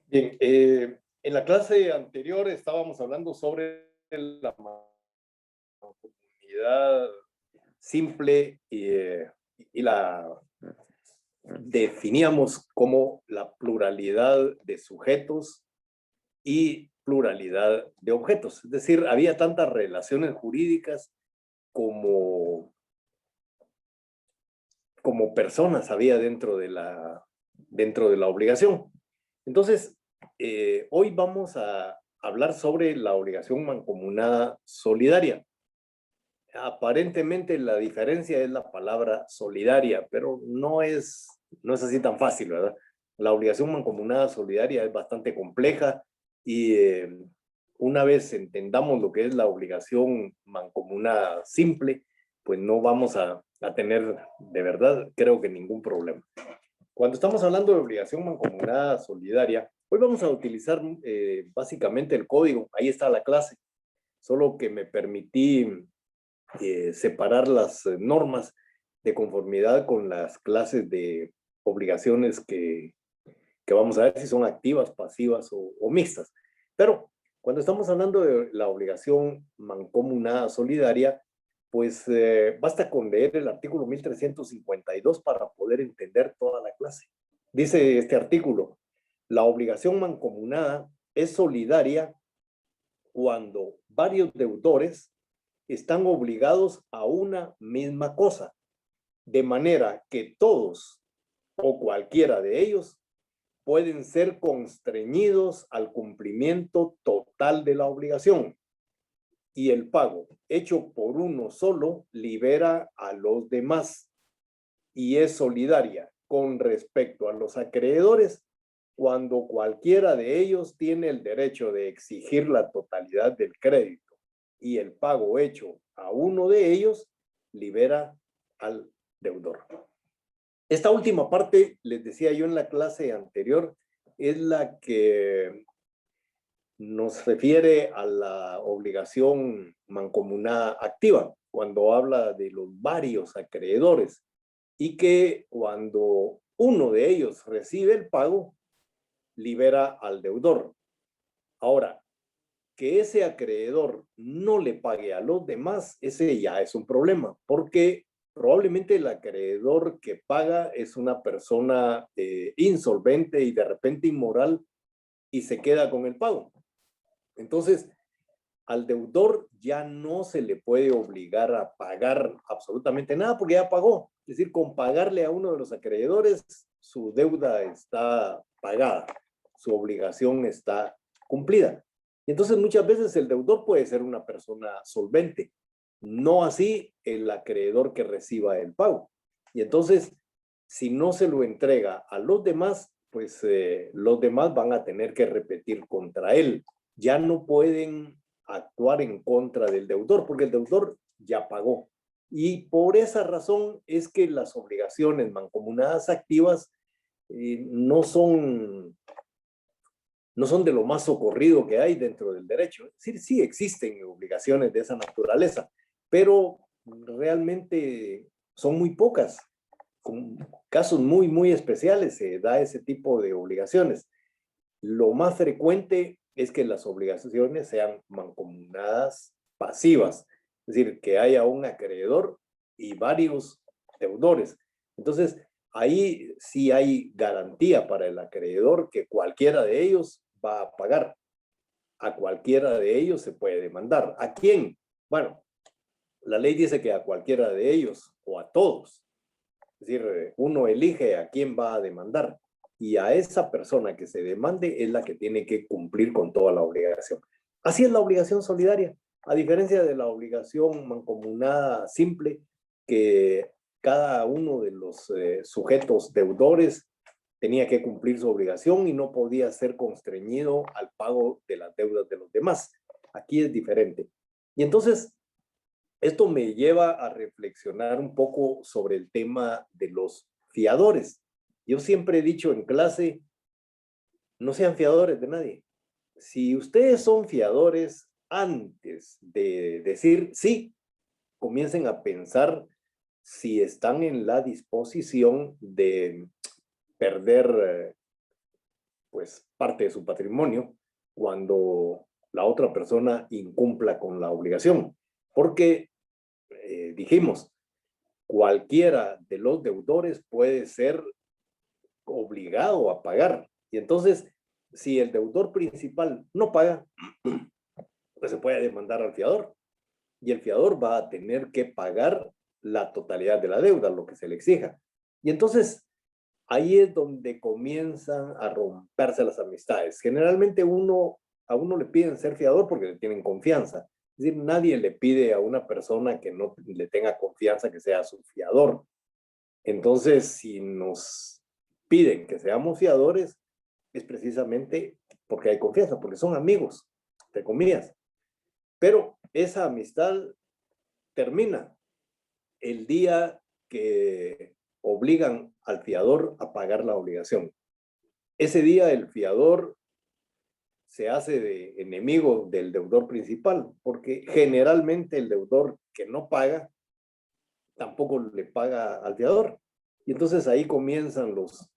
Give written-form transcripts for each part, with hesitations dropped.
Bien, en la clase anterior estábamos hablando sobre la mancomunidad simple y la definíamos como la pluralidad de sujetos y pluralidad de objetos. Es decir, había tantas relaciones jurídicas como, como personas había dentro de la obligación. Entonces, hoy vamos a hablar sobre la obligación mancomunada solidaria. Aparentemente la diferencia es la palabra solidaria, pero no es así tan fácil, ¿verdad? La obligación mancomunada solidaria es bastante compleja y una vez entendamos lo que es la obligación mancomunada simple, pues no vamos a tener de verdad, creo que ningún problema. Cuando estamos hablando de obligación mancomunada solidaria, hoy vamos a utilizar básicamente el código, ahí está la clase, solo que me permití separar las normas de conformidad con las clases de obligaciones que vamos a ver si son activas, pasivas o mixtas. Pero cuando estamos hablando de la obligación mancomunada solidaria, pues basta con leer el artículo 1352 para poder entender toda la clase. Dice este artículo, la obligación mancomunada es solidaria cuando varios deudores están obligados a una misma cosa, de manera que todos o cualquiera de ellos pueden ser constreñidos al cumplimiento total de la obligación y el pago hecho por uno solo libera a los demás y es solidaria con respecto a los acreedores cuando cualquiera de ellos tiene el derecho de exigir la totalidad del crédito y el pago hecho a uno de ellos libera al deudor. Esta última parte, les decía yo en la clase anterior, es la que nos refiere a la obligación mancomunada activa, cuando habla de los varios acreedores y que cuando uno de ellos recibe el pago, libera al deudor. Ahora, que ese acreedor no le pague a los demás, ese ya es un problema, porque probablemente el acreedor que paga es una persona insolvente y de repente inmoral y se queda con el pago. Entonces, al deudor ya no se le puede obligar a pagar absolutamente nada porque ya pagó. Es decir, con pagarle a uno de los acreedores, su deuda está pagada, su obligación está cumplida. Y entonces muchas veces el deudor puede ser una persona solvente, no así el acreedor que reciba el pago. Y entonces, si no se lo entrega a los demás, pues los demás van a tener que repetir contra él. Ya no pueden actuar en contra del deudor, porque el deudor ya pagó. Y por esa razón es que las obligaciones mancomunadas activas no son de lo más socorrido que hay dentro del derecho. Es decir, sí existen obligaciones de esa naturaleza, pero realmente son muy pocas. Con casos muy, muy especiales se da ese tipo de obligaciones. Lo más frecuente es que las obligaciones sean mancomunadas pasivas, es decir, que haya un acreedor y varios deudores. Entonces, ahí sí hay garantía para el acreedor que cualquiera de ellos va a pagar. A cualquiera de ellos se puede demandar. ¿A quién? Bueno, la ley dice que a cualquiera de ellos o a todos. Es decir, uno elige a quién va a demandar y a esa persona que se demande es la que tiene que cumplir con toda la obligación. Así es la obligación solidaria, a diferencia de la obligación mancomunada simple, que cada uno de los sujetos deudores tenía que cumplir su obligación y no podía ser constreñido al pago de las deudas de los demás. Aquí es diferente. Y entonces, esto me lleva a reflexionar un poco sobre el tema de los fiadores. Yo siempre he dicho en clase, no sean fiadores de nadie. Si ustedes son fiadores, antes de decir sí, comiencen a pensar si están en la disposición de perder pues, parte de su patrimonio cuando la otra persona incumpla con la obligación. Porque dijimos, cualquiera de los deudores puede ser obligado a pagar. Y entonces, si el deudor principal no paga, pues se puede demandar al fiador. Y el fiador va a tener que pagar la totalidad de la deuda, lo que se le exija. Y entonces, ahí es donde comienzan a romperse las amistades. Generalmente a uno le piden ser fiador porque le tienen confianza. Es decir, nadie le pide a una persona que no le tenga confianza que sea su fiador. Entonces, si nos piden que seamos fiadores, es precisamente porque hay confianza, porque son amigos, entre comillas. Pero esa amistad termina el día que obligan al fiador a pagar la obligación. Ese día el fiador se hace de enemigo del deudor principal, porque generalmente el deudor que no paga tampoco le paga al fiador. Y entonces ahí comienzan los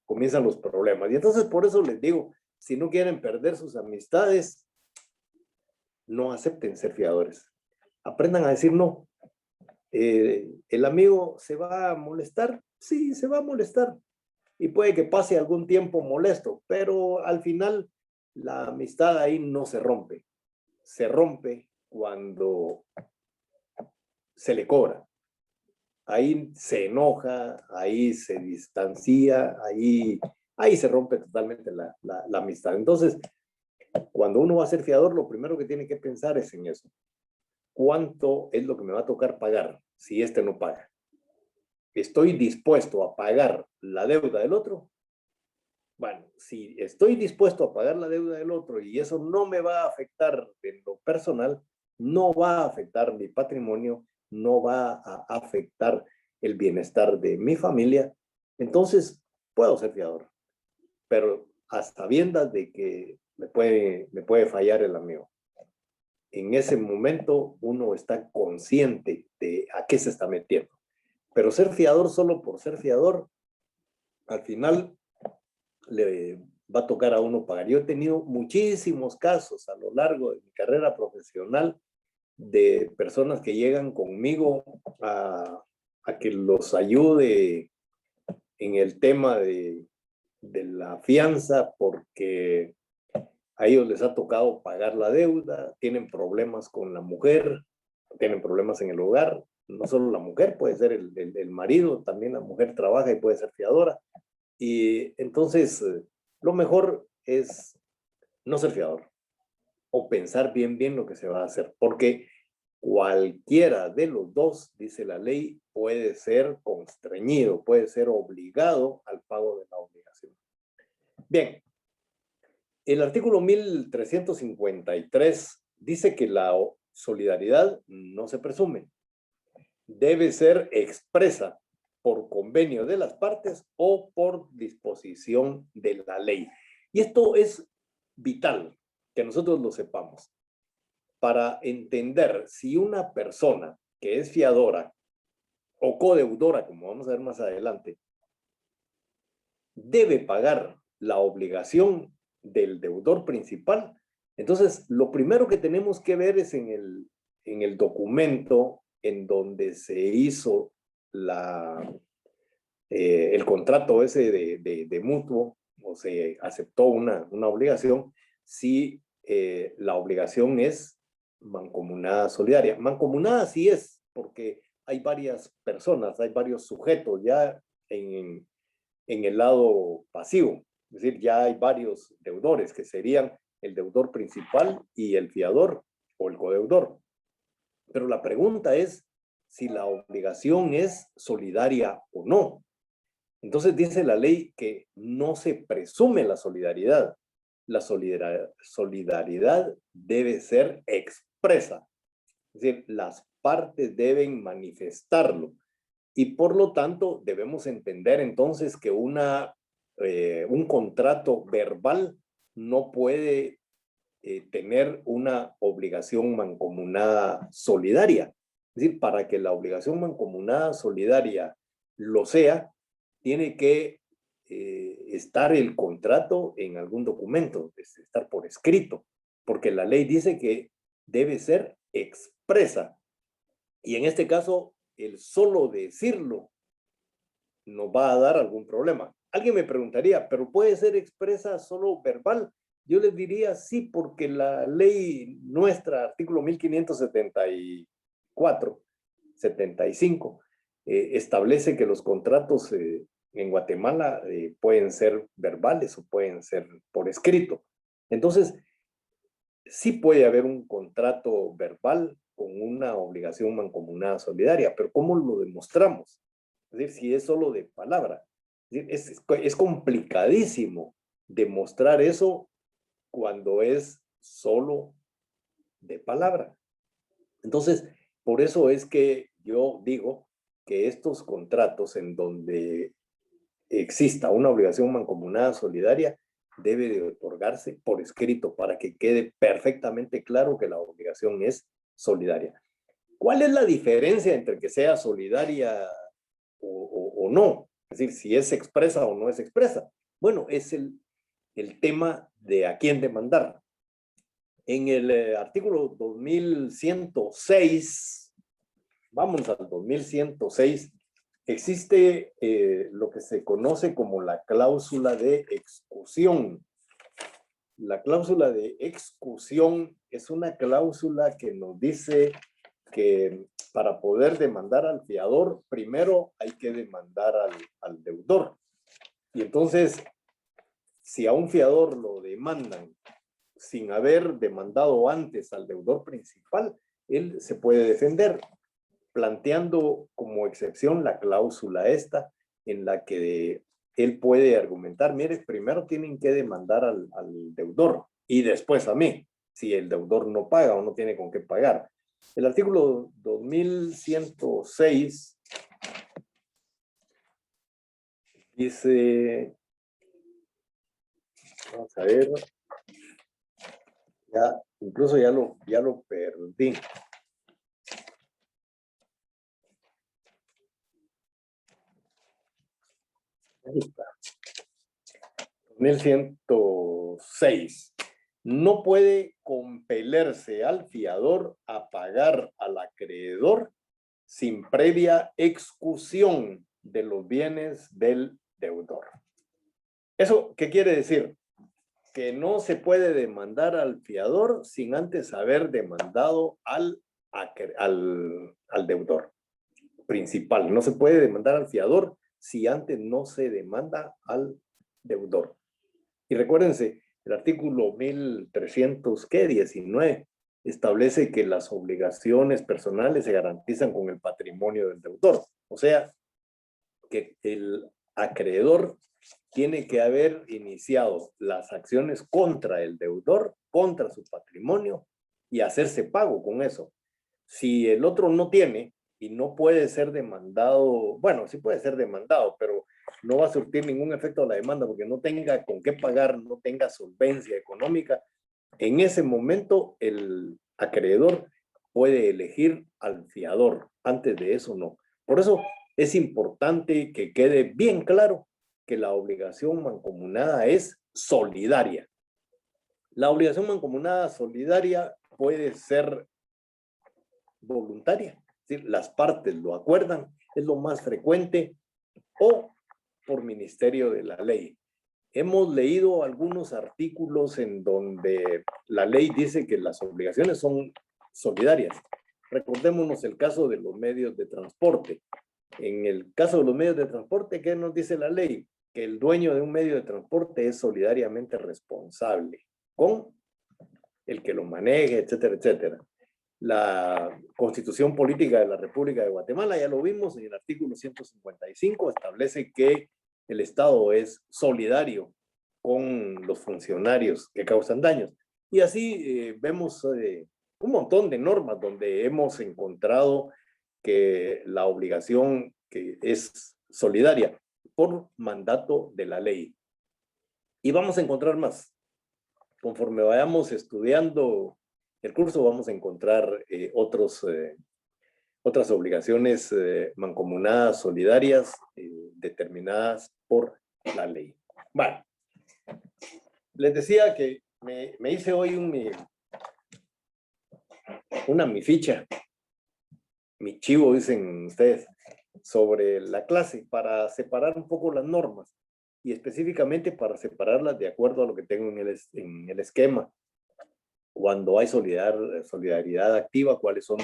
problemas. Y entonces por eso les digo, si no quieren perder sus amistades, no acepten ser fiadores. Aprendan a decir no. ¿El amigo se va a molestar? Sí, se va a molestar. Y puede que pase algún tiempo molesto, pero al final la amistad ahí no se rompe. Se rompe cuando se le cobra. Ahí se enoja, ahí se distancia, ahí se rompe totalmente la amistad. Entonces, cuando uno va a ser fiador, lo primero que tiene que pensar es en eso. ¿Cuánto es lo que me va a tocar pagar si este no paga? ¿Estoy dispuesto a pagar la deuda del otro? Bueno, si estoy dispuesto a pagar la deuda del otro y eso no me va a afectar en lo personal, no va a afectar mi patrimonio, no va a afectar el bienestar de mi familia, entonces puedo ser fiador, pero a sabiendas de que me puede fallar el amigo. En ese momento uno está consciente de a qué se está metiendo. Pero ser fiador solo por ser fiador, al final le va a tocar a uno pagar. Yo he tenido muchísimos casos a lo largo de mi carrera profesional de personas que llegan conmigo a que los ayude en el tema de la fianza porque a ellos les ha tocado pagar la deuda, tienen problemas con la mujer, tienen problemas en el hogar, no solo la mujer, puede ser el marido, también la mujer trabaja y puede ser fiadora. Y entonces lo mejor es no ser fiador o pensar bien lo que se va a hacer, porque cualquiera de los dos, dice la ley, puede ser constreñido, puede ser obligado al pago de la obligación. Bien, el artículo 1353 dice que la solidaridad no se presume, debe ser expresa por convenio de las partes o por disposición de la ley. Y esto es vital que nosotros lo sepamos para entender si una persona que es fiadora o codeudora, como vamos a ver más adelante, debe pagar la obligación del deudor principal. Entonces, lo primero que tenemos que ver es en el documento en donde se hizo el contrato ese de mutuo, o se aceptó una obligación, si la obligación es mancomunada solidaria. Mancomunada sí es, porque hay varias personas, hay varios sujetos ya en el lado pasivo. Es decir, ya hay varios deudores que serían el deudor principal y el fiador o el codeudor. Pero la pregunta es si la obligación es solidaria o no. Entonces dice la ley que no se presume la solidaridad. La solidaridad debe ser expresa. Es decir, las partes deben manifestarlo. Y por lo tanto, debemos entender entonces que un contrato verbal no puede tener una obligación mancomunada solidaria. Es decir, para que la obligación mancomunada solidaria lo sea, tiene que estar el contrato en algún documento, estar por escrito, porque la ley dice que debe ser expresa. Y en este caso, el solo decirlo nos va a dar algún problema. Alguien me preguntaría, ¿pero puede ser expresa solo verbal? Yo les diría sí, porque la ley nuestra, artículo 1574, 75, establece que los contratos en Guatemala pueden ser verbales o pueden ser por escrito. Entonces, sí puede haber un contrato verbal con una obligación mancomunada solidaria, pero ¿cómo lo demostramos? Es decir, si es solo de palabra. Es complicadísimo demostrar eso cuando es solo de palabra. Entonces, por eso es que yo digo que estos contratos en donde exista una obligación mancomunada solidaria debe de otorgarse por escrito para que quede perfectamente claro que la obligación es solidaria. ¿Cuál es la diferencia entre que sea solidaria o no? Es decir, si es expresa o no es expresa. Bueno, es el tema de a quién demandar. En el artículo 2106, vamos al 2106, existe lo que se conoce como la cláusula de excusión. La cláusula de excusión es una cláusula que nos dice que para poder demandar al fiador, primero hay que demandar al deudor. Y entonces, si a un fiador lo demandan sin haber demandado antes al deudor principal, él se puede defender, planteando como excepción la cláusula esta, en la que él puede argumentar, mire, primero tienen que demandar al deudor y después a mí, si el deudor no paga o no tiene con qué pagar. El artículo 2106 dice, vamos a ver, ya, incluso ya lo perdí. Ahí está. 2106. No puede compelerse al fiador a pagar al acreedor sin previa excusión de los bienes del deudor. ¿Eso qué quiere decir? Que no se puede demandar al fiador sin antes haber demandado al deudor principal. No se puede demandar al fiador si antes no se demanda al deudor. Y recuérdense, el artículo 1319 establece que las obligaciones personales se garantizan con el patrimonio del deudor. O sea, que el acreedor tiene que haber iniciado las acciones contra el deudor, contra su patrimonio y hacerse pago con eso. Si el otro no tiene y no puede ser demandado, bueno, sí puede ser demandado, pero no va a surtir ningún efecto a la demanda porque no tenga con qué pagar, no tenga solvencia económica, en ese momento el acreedor puede elegir al fiador. Antes de eso, no. Por eso es importante que quede bien claro que la obligación mancomunada es solidaria. La obligación mancomunada solidaria puede ser voluntaria, es decir, las partes lo acuerdan, es lo más frecuente, o por ministerio de la ley. Hemos leído algunos artículos en donde la ley dice que las obligaciones son solidarias. Recordémonos el caso de los medios de transporte. En el caso de los medios de transporte, ¿qué nos dice la ley? Que el dueño de un medio de transporte es solidariamente responsable con el que lo maneje, etcétera, etcétera. La Constitución Política de la República de Guatemala, ya lo vimos en el artículo 155, establece que el Estado es solidario con los funcionarios que causan daños. Y así vemos un montón de normas donde hemos encontrado que la obligación que es solidaria por mandato de la ley. Y vamos a encontrar más. Conforme vayamos estudiando el curso, vamos a encontrar otras obligaciones mancomunadas, solidarias, determinadas por la ley. Bueno, les decía que me hice hoy mi ficha, mi chivo, dicen ustedes, sobre la clase para separar un poco las normas y específicamente para separarlas de acuerdo a lo que tengo en el esquema. Cuando hay solidaridad activa, cuáles son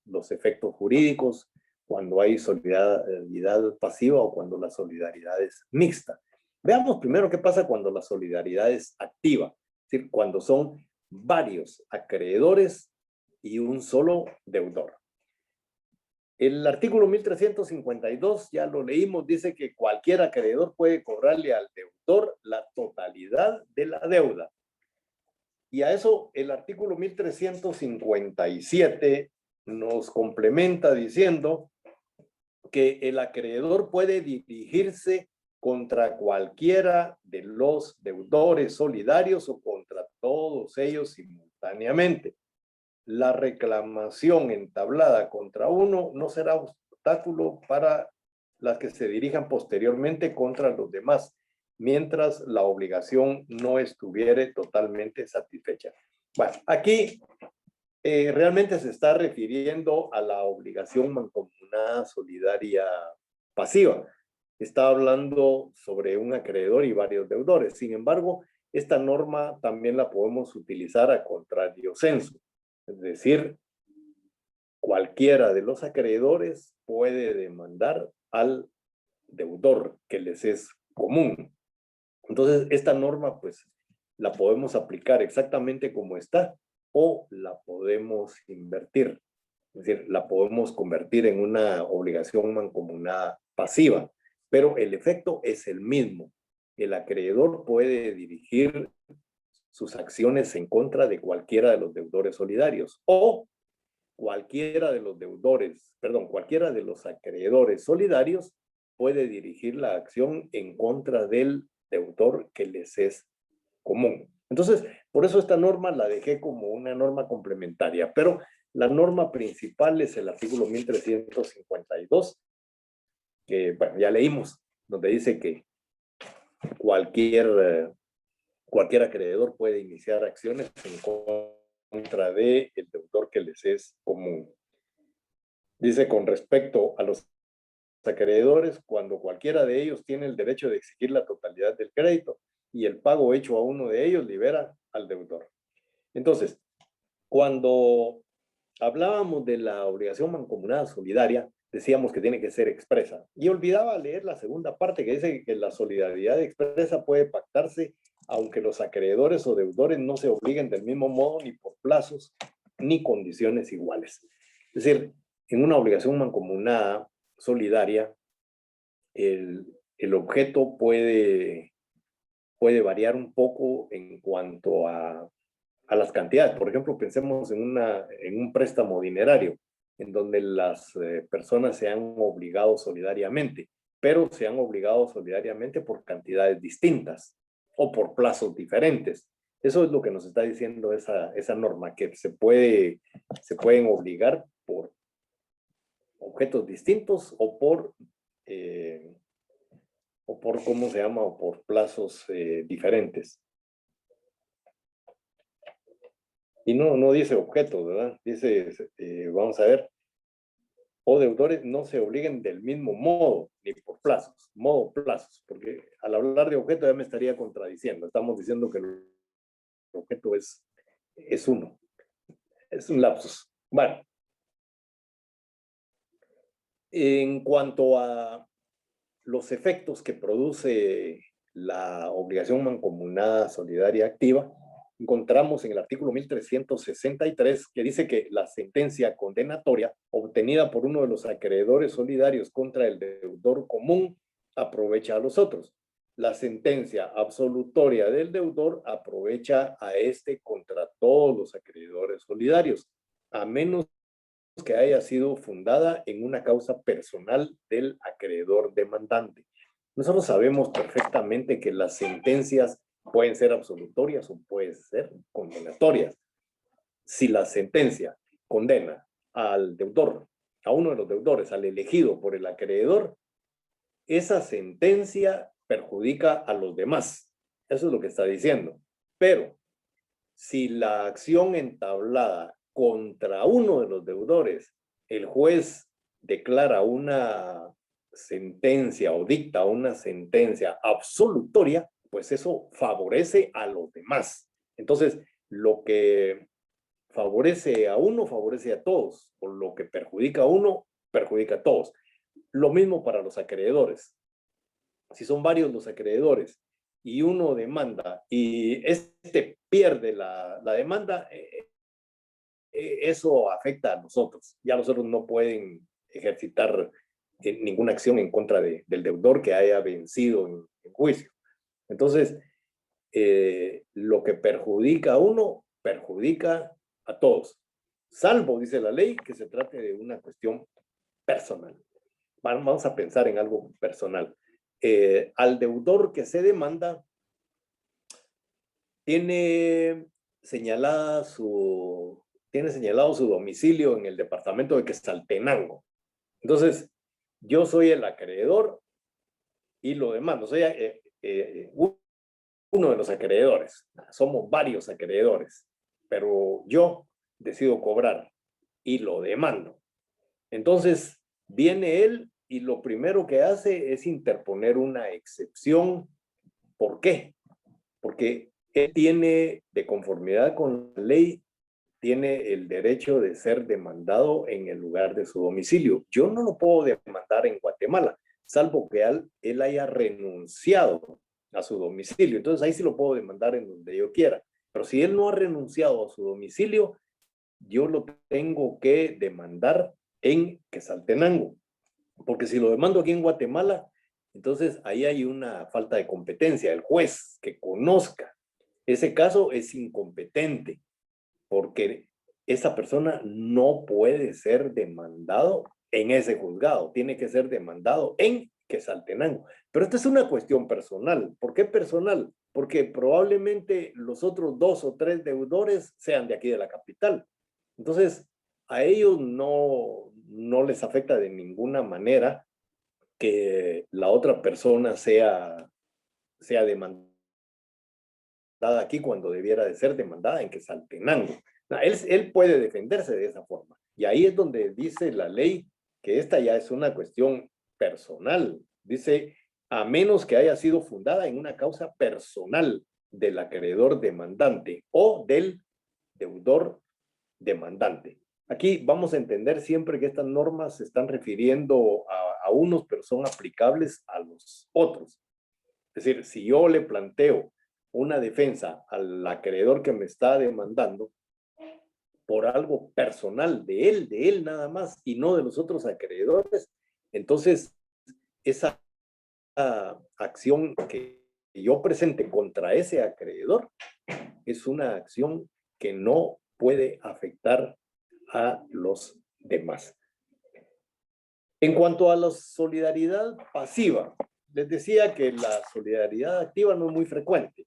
los efectos jurídicos, cuando hay solidaridad pasiva o cuando la solidaridad es mixta. Veamos primero qué pasa cuando la solidaridad es activa, es decir, cuando son varios acreedores y un solo deudor. El artículo 1352, ya lo leímos, dice que cualquier acreedor puede cobrarle al deudor la totalidad de la deuda. Y a eso el artículo 1357 nos complementa diciendo que el acreedor puede dirigirse contra cualquiera de los deudores solidarios o contra todos ellos simultáneamente. La reclamación entablada contra uno no será obstáculo para las que se dirijan posteriormente contra los demás, mientras la obligación no estuviere totalmente satisfecha. Bueno, aquí realmente se está refiriendo a la obligación mancomunada solidaria pasiva. Está hablando sobre un acreedor y varios deudores. Sin embargo, esta norma también la podemos utilizar a contrario sensu. Es decir, cualquiera de los acreedores puede demandar al deudor que les es común. Entonces, esta norma, pues, la podemos aplicar exactamente como está o la podemos invertir. Es decir, la podemos convertir en una obligación mancomunada pasiva, pero el efecto es el mismo. El acreedor puede dirigir sus acciones en contra de cualquiera de los deudores solidarios o cualquiera de cualquiera de los acreedores solidarios puede dirigir la acción en contra del deudor que les es común. Entonces, por eso esta norma la dejé como una norma complementaria, pero la norma principal es el artículo 1352, que bueno, ya leímos, donde dice que cualquier acreedor puede iniciar acciones en contra del deudor que les es común. Dice con respecto a los acreedores, cuando cualquiera de ellos tiene el derecho de exigir la totalidad del crédito y el pago hecho a uno de ellos libera al deudor. Entonces, cuando hablábamos de la obligación mancomunada solidaria, decíamos que tiene que ser expresa. Y olvidaba leer la segunda parte que dice que la solidaridad expresa puede pactarse aunque los acreedores o deudores no se obliguen del mismo modo ni por plazos ni condiciones iguales. Es decir, en una obligación mancomunada solidaria, el objeto puede variar un poco en cuanto a las cantidades. Por ejemplo, pensemos en un préstamo dinerario, en donde las personas se han obligado solidariamente, pero se han obligado solidariamente por cantidades distintas o por plazos diferentes. Eso es lo que nos está diciendo esa norma, que se pueden obligar por objetos distintos o por ¿cómo se llama? O por plazos diferentes. Y no dice objetos, ¿verdad? Dice, vamos a ver, o deudores no se obliguen del mismo modo, ni por plazos, modo plazos, porque al hablar de objeto ya me estaría contradiciendo. Estamos diciendo que el objeto es uno, es un lapsus. Bueno, en cuanto a los efectos que produce la obligación mancomunada solidaria activa, encontramos en el artículo 1363 que dice que la sentencia condenatoria obtenida por uno de los acreedores solidarios contra el deudor común aprovecha a los otros. La sentencia absolutoria del deudor aprovecha a este contra todos los acreedores solidarios, a menos que haya sido fundada en una causa personal del acreedor demandante. Nosotros sabemos perfectamente que las sentencias pueden ser absolutorias o pueden ser condenatorias. Si la sentencia condena al deudor, a uno de los deudores, al elegido por el acreedor, esa sentencia perjudica a los demás. Eso es lo que está diciendo. Pero si la acción entablada contra uno de los deudores, el juez declara una sentencia o dicta una sentencia absolutoria, pues eso favorece a los demás. Entonces, lo que favorece a uno, favorece a todos, o lo que perjudica a uno, perjudica a todos. Lo mismo para los acreedores. Si son varios los acreedores y uno demanda y este pierde la demanda, eso afecta a nosotros. Ya los otros no pueden ejercitar ninguna acción en contra del deudor que haya vencido en juicio. Entonces, lo que perjudica a uno, perjudica a todos. Salvo, dice la ley, que se trate de una cuestión personal. Vamos a pensar en algo personal. Al deudor que se demanda, tiene señalado su domicilio en el departamento de Quetzaltenango. Entonces, yo soy el acreedor y lo demando. Soy uno de los acreedores. Somos varios acreedores, pero yo decido cobrar y lo demando. Entonces, viene él y lo primero que hace es interponer una excepción. ¿Por qué? Porque él tiene, de conformidad con la ley, tiene el derecho de ser demandado en el lugar de su domicilio. Yo no lo puedo demandar en Guatemala, salvo que él haya renunciado a su domicilio. Entonces ahí sí lo puedo demandar en donde yo quiera. Pero si él no ha renunciado a su domicilio, yo lo tengo que demandar en Quetzaltenango. Porque si lo demando aquí en Guatemala, entonces ahí hay una falta de competencia. El juez que conozca ese caso es incompetente, porque esa persona no puede ser demandado en ese juzgado, tiene que ser demandado en Quetzaltenango. Pero esta es una cuestión personal. ¿Por qué personal? Porque probablemente los otros 2 o 3 deudores sean de aquí de la capital. Entonces, a ellos no les afecta de ninguna manera que la otra persona sea demandada aquí cuando debiera de ser demandada en Quetzaltenango. Él puede defenderse de esa forma. Y ahí es donde dice la ley que esta ya es una cuestión personal. Dice, a menos que haya sido fundada en una causa personal del acreedor demandante o del deudor demandante. Aquí vamos a entender siempre que estas normas se están refiriendo a unos, pero son aplicables a los otros. Es decir, si yo le planteo una defensa al acreedor que me está demandando por algo personal de él nada más, y no de los otros acreedores, entonces esa acción que yo presente contra ese acreedor es una acción que no puede afectar a los demás. En cuanto a la solidaridad pasiva, les decía que la solidaridad activa no es muy frecuente.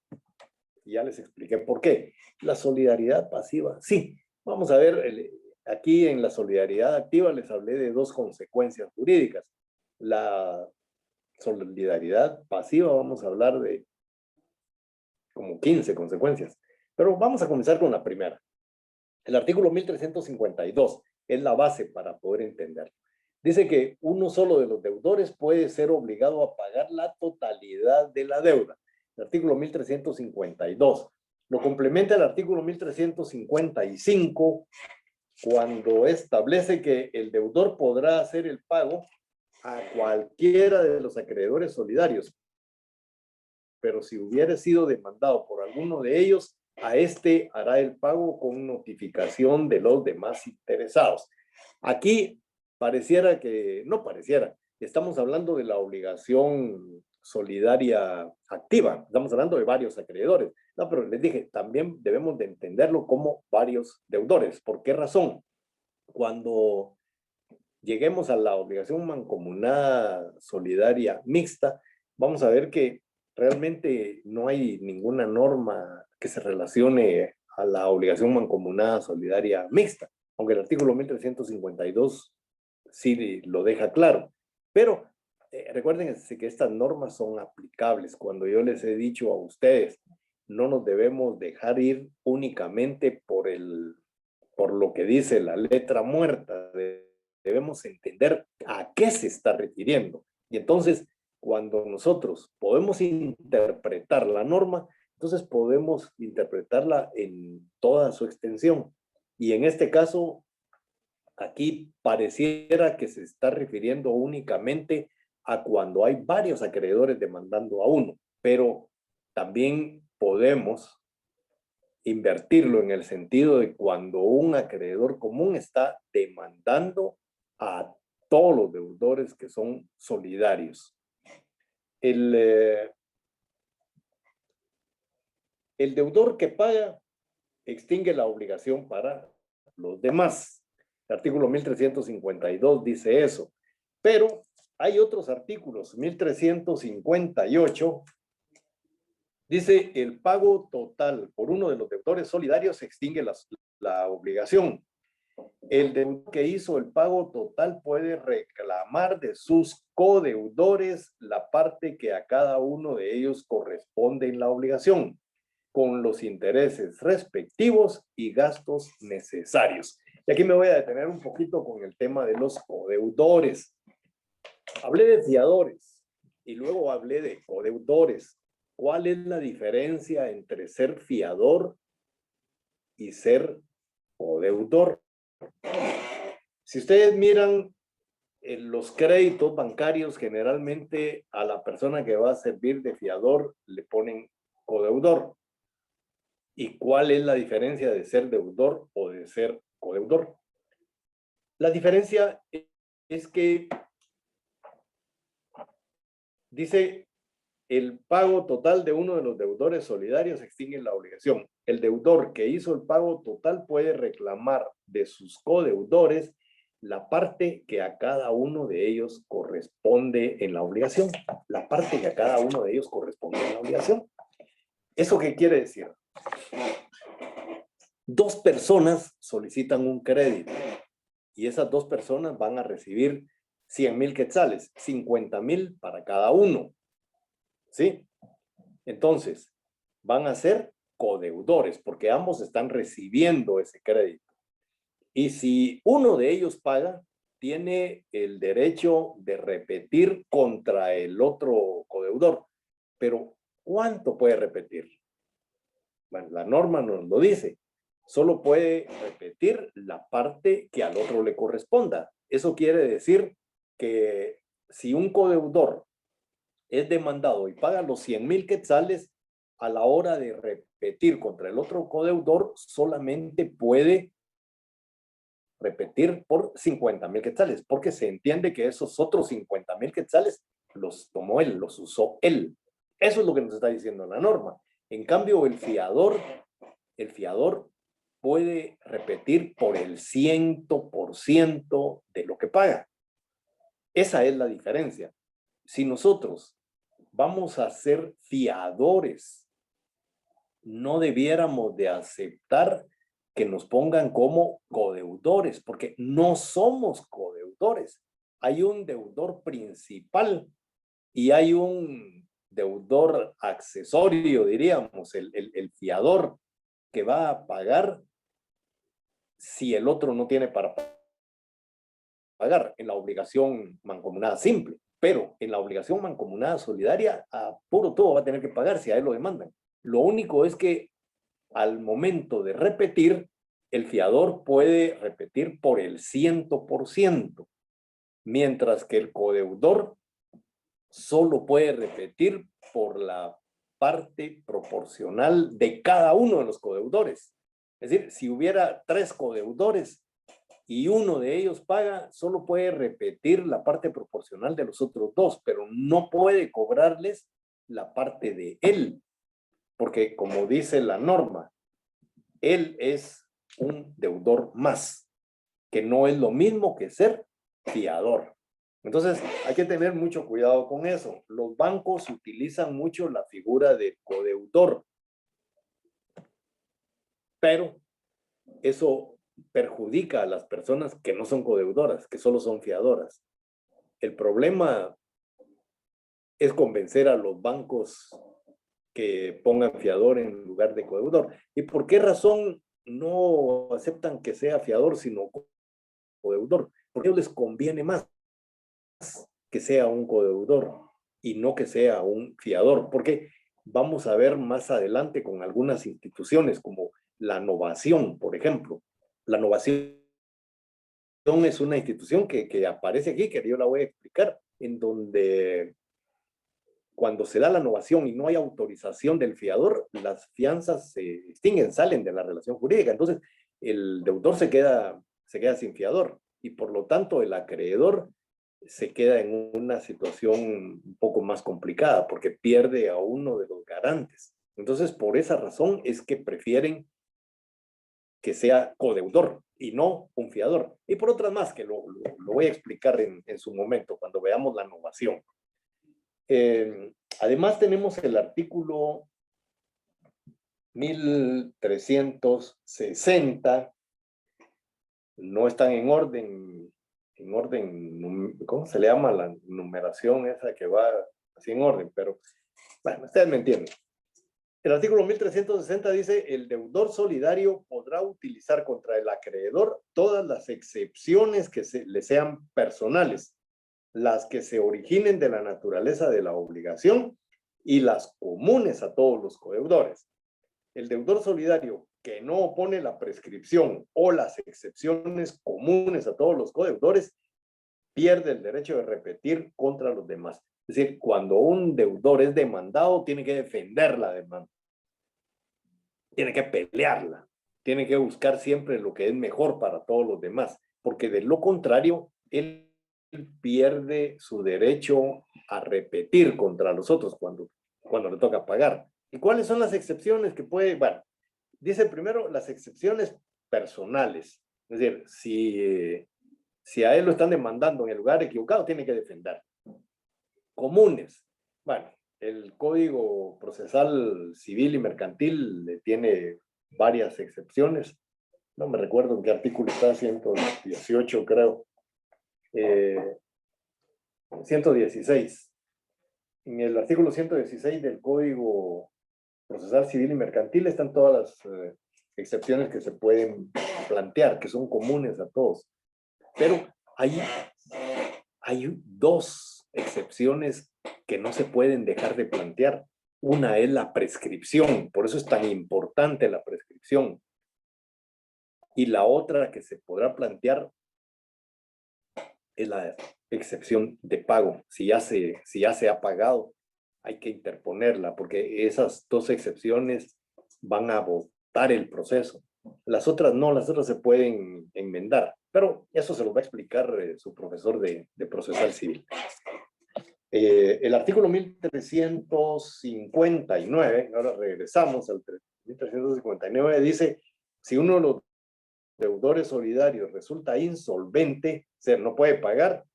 Y ya les expliqué por qué. La solidaridad pasiva, sí. Vamos a ver, aquí en la solidaridad activa les hablé de 2 consecuencias jurídicas. La solidaridad pasiva, vamos a hablar de como 15 consecuencias. Pero vamos a comenzar con la primera. El artículo 1352 es la base para poder entenderlo. Dice que uno solo de los deudores puede ser obligado a pagar la totalidad de la deuda. El artículo 1352. Lo complementa el artículo 1355 cuando establece que el deudor podrá hacer el pago a cualquiera de los acreedores solidarios. Pero si hubiera sido demandado por alguno de ellos, a este hará el pago con notificación de los demás interesados. Aquí pareciera que, no pareciera, estamos hablando de la obligación solidaria activa, estamos hablando de varios acreedores. No, pero les dije, también debemos de entenderlo como varios deudores. ¿Por qué razón? Cuando lleguemos a la obligación mancomunada solidaria mixta, vamos a ver que realmente no hay ninguna norma que se relacione a la obligación mancomunada solidaria mixta, aunque el artículo 1352 sí lo deja claro. Pero recuérdense que estas normas son aplicables. Cuando yo les he dicho a ustedes, no nos debemos dejar ir únicamente por lo que dice la letra muerta. Debemos entender a qué se está refiriendo. Y entonces, cuando nosotros podemos interpretar la norma, entonces podemos interpretarla en toda su extensión. Y en este caso, aquí pareciera que se está refiriendo únicamente a cuando hay varios acreedores demandando a uno, pero también podemos invertirlo en el sentido de cuando un acreedor común está demandando a todos los deudores que son solidarios. El deudor que paga extingue la obligación para los demás. El artículo 1352 dice eso, pero hay otros artículos. 1358 dice: el pago total por uno de los deudores solidarios extingue la obligación. El deudor que hizo el pago total puede reclamar de sus codeudores la parte que a cada uno de ellos corresponde en la obligación, con los intereses respectivos y gastos necesarios. Y aquí me voy a detener un poquito con el tema de los codeudores. Hablé de fiadores y luego hablé de codeudores. ¿Cuál es la diferencia entre ser fiador y ser codeudor? Si ustedes miran en los créditos bancarios, generalmente a la persona que va a servir de fiador le ponen codeudor. ¿Y cuál es la diferencia de ser deudor o de ser codeudor? La diferencia es que dice: el pago total de uno de los deudores solidarios extingue la obligación. El deudor que hizo el pago total puede reclamar de sus codeudores la parte que a cada uno de ellos corresponde en la obligación. La parte que a cada uno de ellos corresponde en la obligación. ¿Eso qué quiere decir? Dos personas solicitan un crédito y esas dos personas van a recibir 100,000 quetzales, 50,000 para cada uno. ¿Sí? Entonces, van a ser codeudores porque ambos están recibiendo ese crédito. Y si uno de ellos paga, tiene el derecho de repetir contra el otro codeudor. Pero, ¿cuánto puede repetir? Bueno, la norma nos lo dice. Solo puede repetir la parte que al otro le corresponda. Eso quiere decir que si un codeudor es demandado y paga los 100,000 quetzales, a la hora de repetir contra el otro codeudor, solamente puede repetir por 50,000 quetzales, porque se entiende que esos otros 50,000 quetzales los tomó él, los usó él. Eso es lo que nos está diciendo la norma. En cambio, el fiador puede repetir por el 100% de lo que paga. Esa es la diferencia. Si nosotros vamos a ser fiadores, no debiéramos de aceptar que nos pongan como codeudores, porque no somos codeudores. Hay un deudor principal y hay un deudor accesorio, diríamos, el fiador que va a pagar si el otro no tiene para pagar en la obligación mancomunada simple. Pero en la obligación mancomunada solidaria, a puro todo va a tener que pagar si a él lo demandan. Lo único es que al momento de repetir, el fiador puede repetir por el 100%, mientras que el codeudor solo puede repetir por la parte proporcional de cada uno de los codeudores. Es decir, si hubiera 3 codeudores y uno de ellos paga, solo puede repetir la parte proporcional de los otros 2, pero no puede cobrarles la parte de él, porque como dice la norma, él es un deudor más, que no es lo mismo que ser fiador. Entonces, hay que tener mucho cuidado con eso. Los bancos utilizan mucho la figura de codeudor, pero eso perjudica a las personas que no son codeudoras, que solo son fiadoras. El problema es convencer a los bancos que pongan fiador en lugar de codeudor. ¿Y por qué razón no aceptan que sea fiador sino codeudor? Porque a ellos les conviene más que sea un codeudor y no que sea un fiador, porque vamos a ver más adelante con algunas instituciones como la Novación, por ejemplo. La Novación es una institución que aparece aquí, que yo la voy a explicar, en donde cuando se da la novación y no hay autorización del fiador, las fianzas se extinguen, salen de la relación jurídica. Entonces, el deudor se queda sin fiador y por lo tanto el acreedor se queda en una situación un poco más complicada porque pierde a uno de los garantes. Entonces, por esa razón es que prefieren que sea codeudor y no un fiador. Y por otras más, que lo voy a explicar en su momento, cuando veamos la novación. Además tenemos el artículo 1360, no están en orden, ¿cómo se le llama la numeración esa que va así en orden? Pero, bueno, ustedes me entienden. El artículo 1360 dice, el deudor solidario podrá utilizar contra el acreedor todas las excepciones que le sean personales, las que se originen de la naturaleza de la obligación y las comunes a todos los codeudores. El deudor solidario que no opone la prescripción o las excepciones comunes a todos los codeudores pierde el derecho de repetir contra los demás. Es decir, cuando un deudor es demandado, tiene que defender la demanda, tiene que pelearla, tiene que buscar siempre lo que es mejor para todos los demás, porque de lo contrario, él pierde su derecho a repetir contra los otros cuando le toca pagar. ¿Y cuáles son las excepciones que puede? Bueno, dice primero las excepciones personales. Es decir, si a él lo están demandando en el lugar equivocado, tiene que defender. Comunes. Bueno, el Código Procesal Civil y Mercantil le tiene varias excepciones. No me recuerdo en qué artículo está, 118 creo. 116. En el artículo 116 del Código Procesal Civil y Mercantil están todas las excepciones que se pueden plantear, que son comunes a todos. Pero hay dos excepciones que no se pueden dejar de plantear. Una es la prescripción, por eso es tan importante la prescripción. Y la otra que se podrá plantear es la excepción de pago. Si ya se ha pagado, hay que interponerla, porque esas dos excepciones van a botar el proceso. Las otras no, las otras se pueden enmendar, pero eso se lo va a explicar su profesor de procesal civil. El artículo 1359, ahora regresamos al 1359, dice, si uno de los deudores solidarios resulta insolvente, o sea, no puede pagar,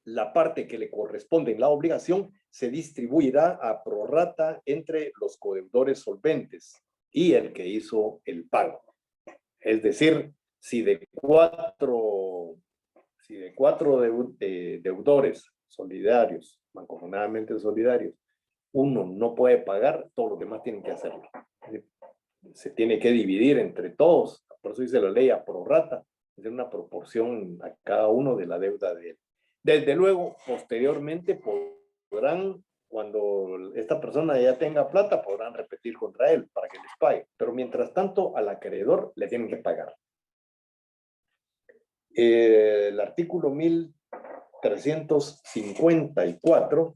la parte que le corresponde en la obligación se distribuirá a prorrata entre los codeudores solventes y el que hizo el pago. Es decir, si de cuatro deudores solidarios, mancomunadamente solidarios, uno no puede pagar, todos los demás tienen que hacerlo. Se tiene que dividir entre todos, por eso dice la ley a prorrata, es una proporción a cada uno de la deuda de él. Desde luego, posteriormente podrán, cuando esta persona ya tenga plata, podrán repetir contra él para que les pague. Pero mientras tanto, al acreedor le tienen que pagar. El artículo 1354,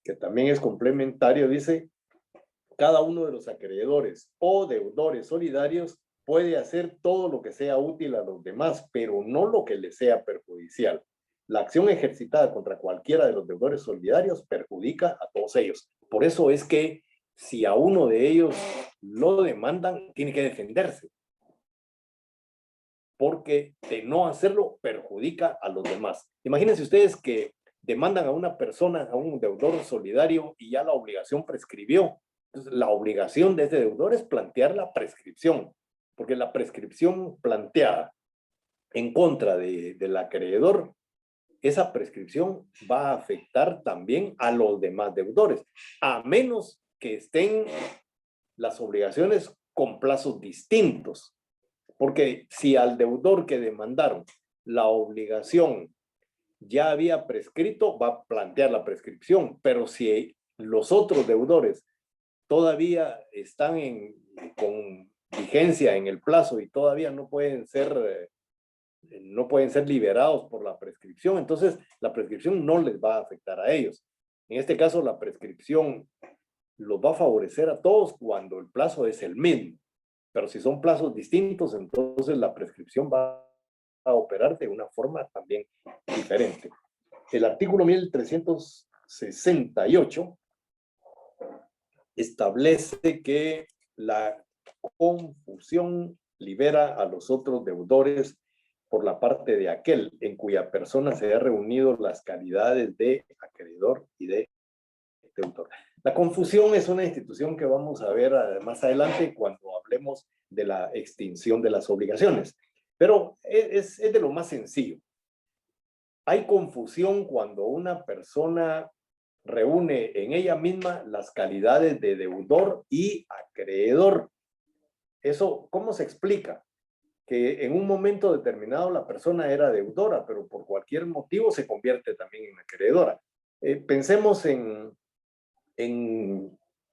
que también es complementario, dice, cada uno de los acreedores o deudores solidarios puede hacer todo lo que sea útil a los demás, pero no lo que les sea perjudicial. La acción ejercitada contra cualquiera de los deudores solidarios perjudica a todos ellos. Por eso es que si a uno de ellos lo demandan, tiene que defenderse. Porque de no hacerlo perjudica a los demás. Imagínense ustedes que demandan a una persona, a un deudor solidario, y ya la obligación prescribió. Entonces, la obligación de ese deudor es plantear la prescripción, porque la prescripción planteada en contra del acreedor esa prescripción va a afectar también a los demás deudores, a menos que estén las obligaciones con plazos distintos. Porque si al deudor que demandaron la obligación ya había prescrito, va a plantear la prescripción, pero si los otros deudores todavía están con vigencia en el plazo y todavía no pueden ser liberados por la prescripción, entonces la prescripción no les va a afectar a ellos. En este caso, la prescripción los va a favorecer a todos cuando el plazo es el mismo, pero si son plazos distintos, entonces la prescripción va a operar de una forma también diferente. El artículo 1368 establece que la confusión libera a los otros deudores por la parte de aquel en cuya persona se han reunido las calidades de acreedor y de deudor. La confusión es una institución que vamos a ver más adelante cuando hablemos de la extinción de las obligaciones, pero es de lo más sencillo. Hay confusión cuando una persona reúne en ella misma las calidades de deudor y acreedor. Eso, ¿cómo se explica? Que en un momento determinado la persona era deudora, pero por cualquier motivo se convierte también en acreedora. Pensemos en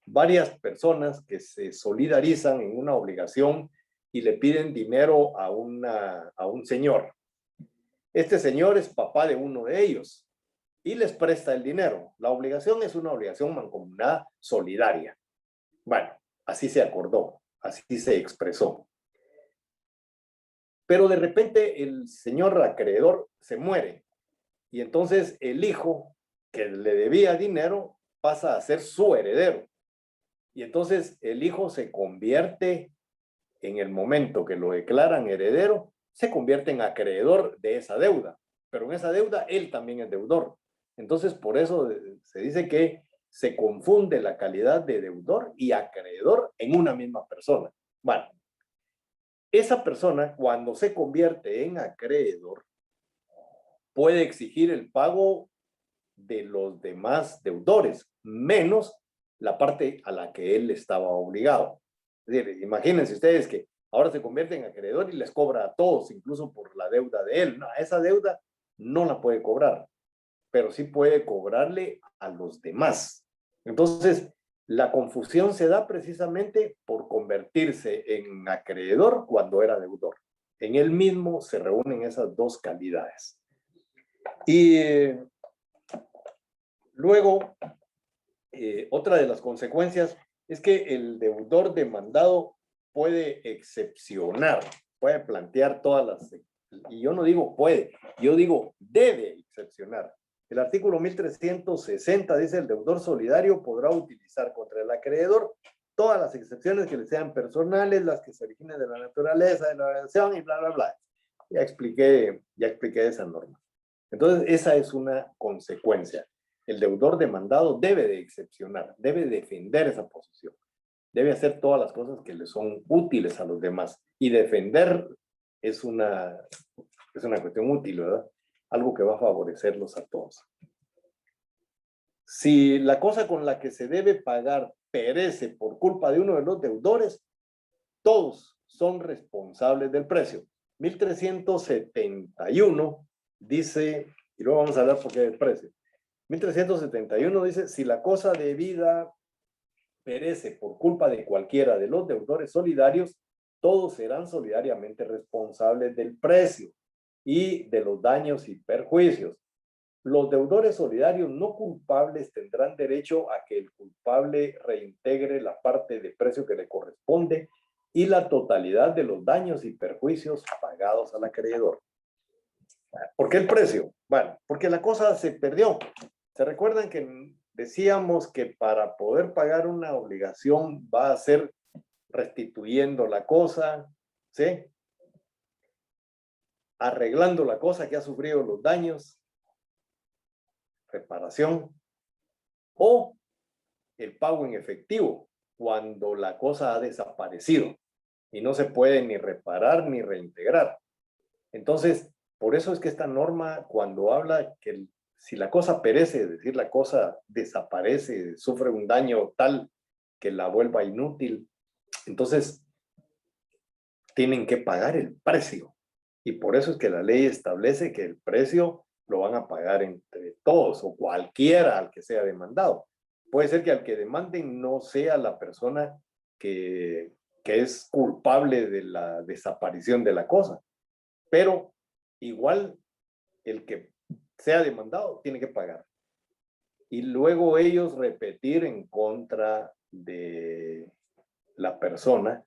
varias personas que se solidarizan en una obligación y le piden dinero a un señor. Este señor es papá de uno de ellos y les presta el dinero. La obligación es una obligación mancomunada solidaria. Bueno, así se acordó, así se expresó. Pero de repente el señor acreedor se muere y entonces el hijo que le debía dinero pasa a ser su heredero. Y entonces el hijo se convierte, en el momento que lo declaran heredero, se convierte en acreedor de esa deuda. Pero en esa deuda él también es deudor. Entonces por eso se dice que se confunde la calidad de deudor y acreedor en una misma persona. Bueno, esa persona cuando se convierte en acreedor puede exigir el pago de los demás deudores, menos la parte a la que él estaba obligado. Es decir, imagínense ustedes que ahora se convierte en acreedor y les cobra a todos, incluso por la deuda de él. No, esa deuda no la puede cobrar, pero sí puede cobrarle a los demás. Entonces, la confusión se da precisamente por convertirse en acreedor cuando era deudor. En él mismo se reúnen esas dos calidades. Y luego, otra de las consecuencias es que el deudor demandado puede excepcionar, puede plantear todas las... Y yo no digo puede, yo digo debe excepcionar. El artículo 1360 dice: el deudor solidario podrá utilizar contra el acreedor todas las excepciones que le sean personales, las que se originen de la naturaleza de la relación y bla, bla, bla. Ya expliqué esa norma. Entonces, esa es una consecuencia. El deudor demandado debe de excepcionar, debe defender esa posición, debe hacer todas las cosas que le son útiles a los demás. Y defender es una cuestión útil, ¿verdad? Algo que va a favorecerlos a todos. Si la cosa con la que se debe pagar perece por culpa de uno de los deudores, todos son responsables del precio. 1371 dice, y luego vamos a hablar por qué del precio. 1371 dice: si la cosa debida perece por culpa de cualquiera de los deudores solidarios, todos serán solidariamente responsables del precio y de los daños y perjuicios. Los deudores solidarios no culpables tendrán derecho a que el culpable reintegre la parte de precio que le corresponde y la totalidad de los daños y perjuicios pagados al acreedor. ¿Por qué el precio? Bueno, porque la cosa se perdió. ¿Se recuerdan que decíamos que para poder pagar una obligación va a ser restituyendo la cosa, ¿sí? Arreglando la cosa que ha sufrido los daños, reparación, o el pago en efectivo, cuando la cosa ha desaparecido y no se puede ni reparar ni reintegrar. Entonces, por eso es que esta norma, cuando habla que si la cosa perece, es decir, la cosa desaparece, sufre un daño tal que la vuelva inútil, entonces tienen que pagar el precio. Y por eso es que la ley establece que el precio lo van a pagar entre todos o cualquiera al que sea demandado. Puede ser que al que demanden no sea la persona que es culpable de la desaparición de la cosa, pero igual el que sea demandado tiene que pagar. Y luego ellos repetir en contra de la persona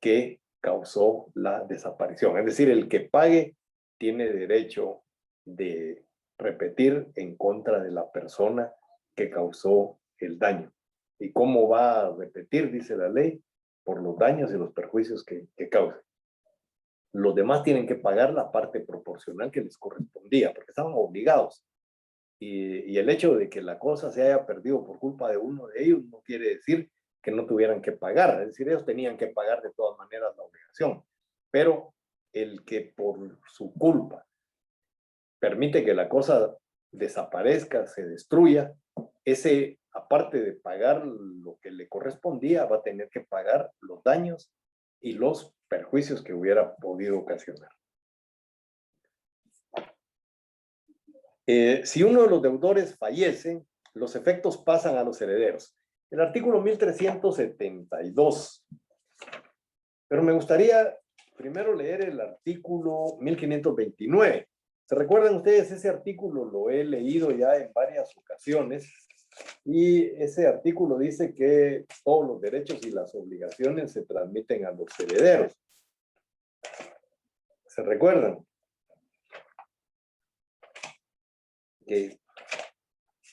que causó la desaparición. Es decir, el que pague tiene derecho de repetir en contra de la persona que causó el daño. ¿Y cómo va a repetir? Dice la ley, por los daños y los perjuicios que cause. Los demás tienen que pagar la parte proporcional que les correspondía, porque estaban obligados. Y el hecho de que la cosa se haya perdido por culpa de uno de ellos no quiere decir que no tuvieran que pagar. Es decir, ellos tenían que pagar de todas maneras la obligación. Pero el que por su culpa permite que la cosa desaparezca, se destruya, ese, aparte de pagar lo que le correspondía, va a tener que pagar los daños y los perjuicios que hubiera podido ocasionar. Si uno de los deudores fallece, los efectos pasan a los herederos. El artículo 1372. Pero me gustaría primero leer el artículo 1529. ¿Se recuerdan ustedes? Ese artículo lo he leído ya en varias ocasiones y ese artículo dice que todos los derechos y las obligaciones se transmiten a los herederos. ¿Se recuerdan? Que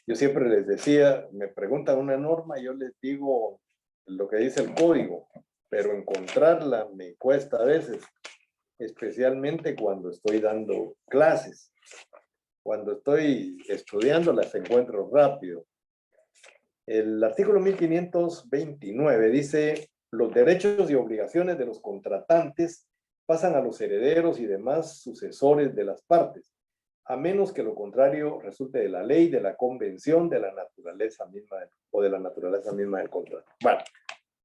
yo siempre les decía, me preguntan una norma, yo les digo lo que dice el código, pero encontrarla me cuesta a veces, especialmente cuando estoy dando clases. Cuando estoy estudiando las encuentro rápido. El artículo 1529 dice, los derechos y obligaciones de los contratantes pasan a los herederos y demás sucesores de las partes, a menos que lo contrario resulte de la ley, de la convención, de la naturaleza misma o de la naturaleza misma del contrato. Bueno,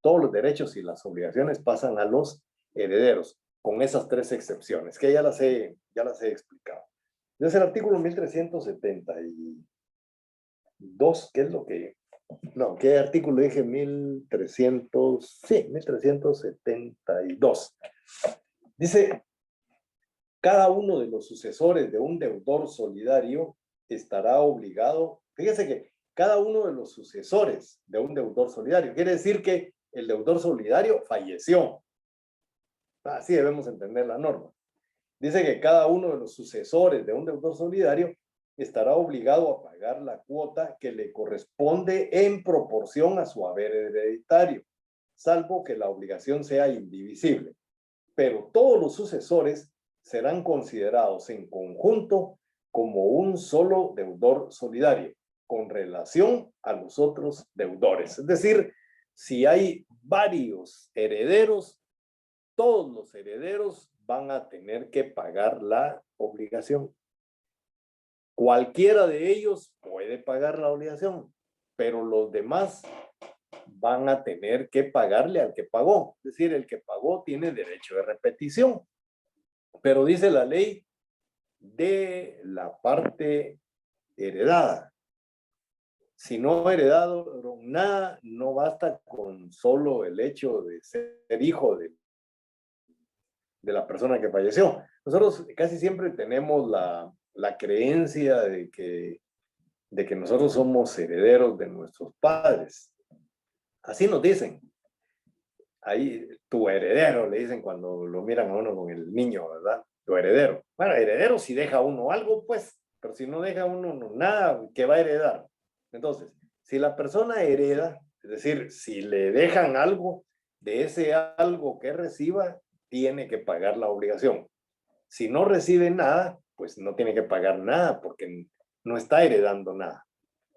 todos los derechos y las obligaciones pasan a los herederos, con esas tres excepciones, que ya las he explicado. Entonces el artículo 1372, ¿qué es lo que... No, ¿qué artículo dije? 1372. Dice, cada uno de los sucesores de un deudor solidario estará obligado, fíjese que cada uno de los sucesores de un deudor solidario, quiere decir que el deudor solidario falleció. Así debemos entender la norma. Dice que cada uno de los sucesores de un deudor solidario estará obligado a pagar la cuota que le corresponde en proporción a su haber hereditario, salvo que la obligación sea indivisible. Pero todos los sucesores serán considerados en conjunto como un solo deudor solidario, con relación a los otros deudores. Es decir, si hay varios herederos, todos los herederos van a tener que pagar la obligación. Cualquiera de ellos puede pagar la obligación, pero los demás van a tener que pagarle al que pagó. Es decir, el que pagó tiene derecho de repetición. Pero dice la ley de la parte heredada. Si no heredaron nada, no basta con solo el hecho de ser hijo de la persona que falleció. Nosotros casi siempre tenemos la creencia de que nosotros somos herederos de nuestros padres. Así nos dicen. Ahí, tu heredero, le dicen cuando lo miran a uno con el niño, ¿verdad? Tu heredero. Bueno, heredero si deja uno algo, pues, pero si no deja uno nada, ¿qué va a heredar? Entonces, si la persona hereda, es decir, si le dejan algo, de ese algo que reciba, tiene que pagar la obligación. Si no recibe nada, pues no tiene que pagar nada porque no está heredando nada.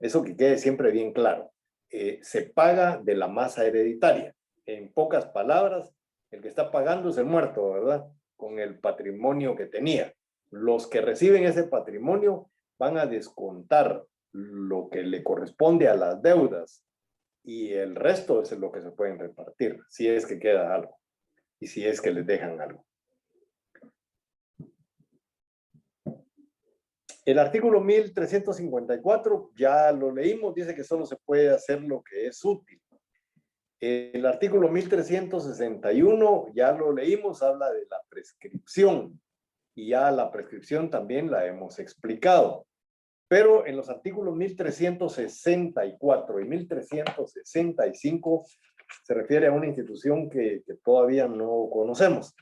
Eso que quede siempre bien claro. Se paga de la masa hereditaria. En pocas palabras, el que está pagando es el muerto, ¿verdad? Con el patrimonio que tenía. Los que reciben ese patrimonio van a descontar lo que le corresponde a las deudas y el resto es lo que se pueden repartir, si es que queda algo y si es que les dejan algo. El artículo 1354 ya lo leímos, dice que solo se puede hacer lo que es útil. El artículo 1361 ya lo leímos, habla de la prescripción y ya la prescripción también la hemos explicado. Pero en los artículos 1364 y 1365 se refiere a una institución que todavía no conocemos.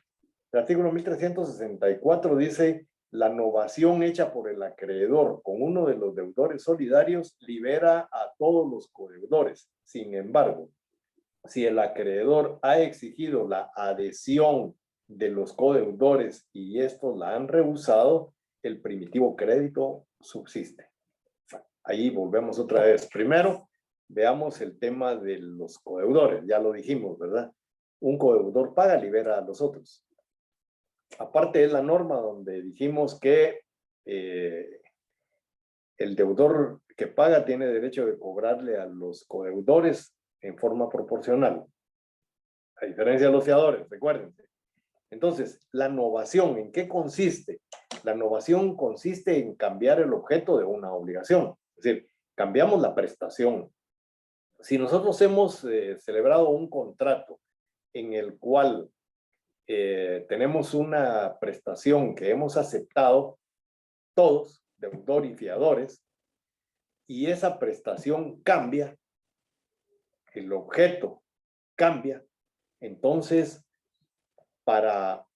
El artículo 1364 dice: la novación hecha por el acreedor con uno de los deudores solidarios libera a todos los codeudores. Sin embargo, si el acreedor ha exigido la adhesión de los codeudores y estos la han rehusado, el primitivo crédito subsiste. Ahí volvemos otra vez. Primero, veamos el tema de los codeudores. Ya lo dijimos, ¿verdad? Un codeudor paga, libera a los otros. Aparte es la norma donde dijimos que el deudor que paga tiene derecho de cobrarle a los codeudores en forma proporcional, a diferencia de los fiadores, recuérdense. Entonces, la novación, ¿en qué consiste? La novación consiste en cambiar el objeto de una obligación, es decir, cambiamos la prestación. Si nosotros hemos celebrado un contrato en el cual tenemos una prestación que hemos aceptado todos, deudor y fiadores, y esa prestación cambia, el objeto cambia, entonces, para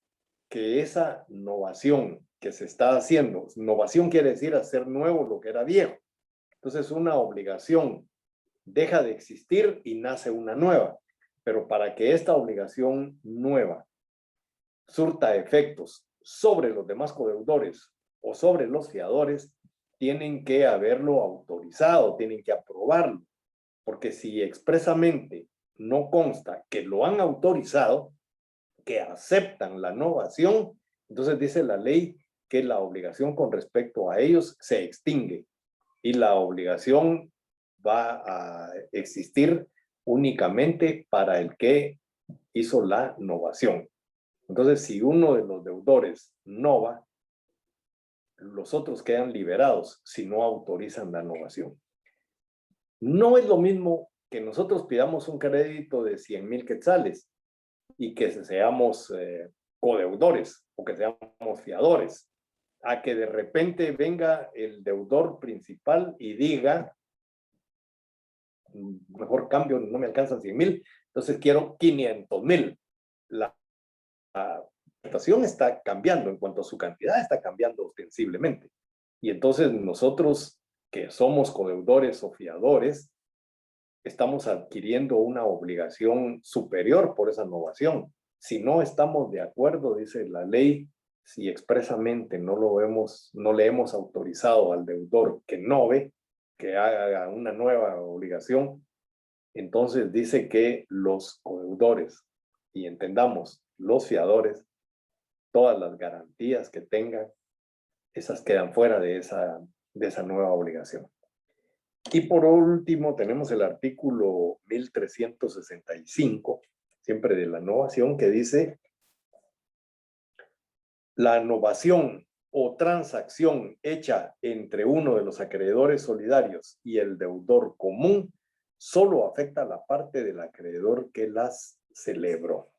que esa novación que se está haciendo, novación quiere decir hacer nuevo lo que era viejo, entonces una obligación deja de existir y nace una nueva, pero para que esta obligación nueva surta efectos sobre los demás codeudores o sobre los fiadores, tienen que haberlo autorizado, tienen que aprobarlo, porque si expresamente no consta que lo han autorizado, que aceptan la novación, entonces dice la ley que la obligación con respecto a ellos se extingue y la obligación va a existir únicamente para el que hizo la novación. Entonces, si uno de los deudores nova, los otros quedan liberados si no autorizan la novación. No es lo mismo que nosotros pidamos un crédito de 100,000 quetzales y que seamos codeudores o que seamos fiadores, a que de repente venga el deudor principal y diga: mejor cambio, no me alcanzan 100,000, entonces quiero 500,000. La prestación está cambiando, en cuanto a su cantidad está cambiando ostensiblemente. Y entonces nosotros, que somos codeudores o fiadores, estamos adquiriendo una obligación superior por esa novación. Si no estamos de acuerdo, dice la ley, si expresamente no le hemos autorizado al deudor que nove, que haga una nueva obligación, entonces dice que los codeudores, y entendamos, los fiadores, todas las garantías que tengan, esas quedan fuera de esa nueva obligación. Y por último tenemos el artículo 1365, siempre de la novación, que dice: la novación o transacción hecha entre uno de los acreedores solidarios y el deudor común solo afecta a la parte del acreedor que las celebró.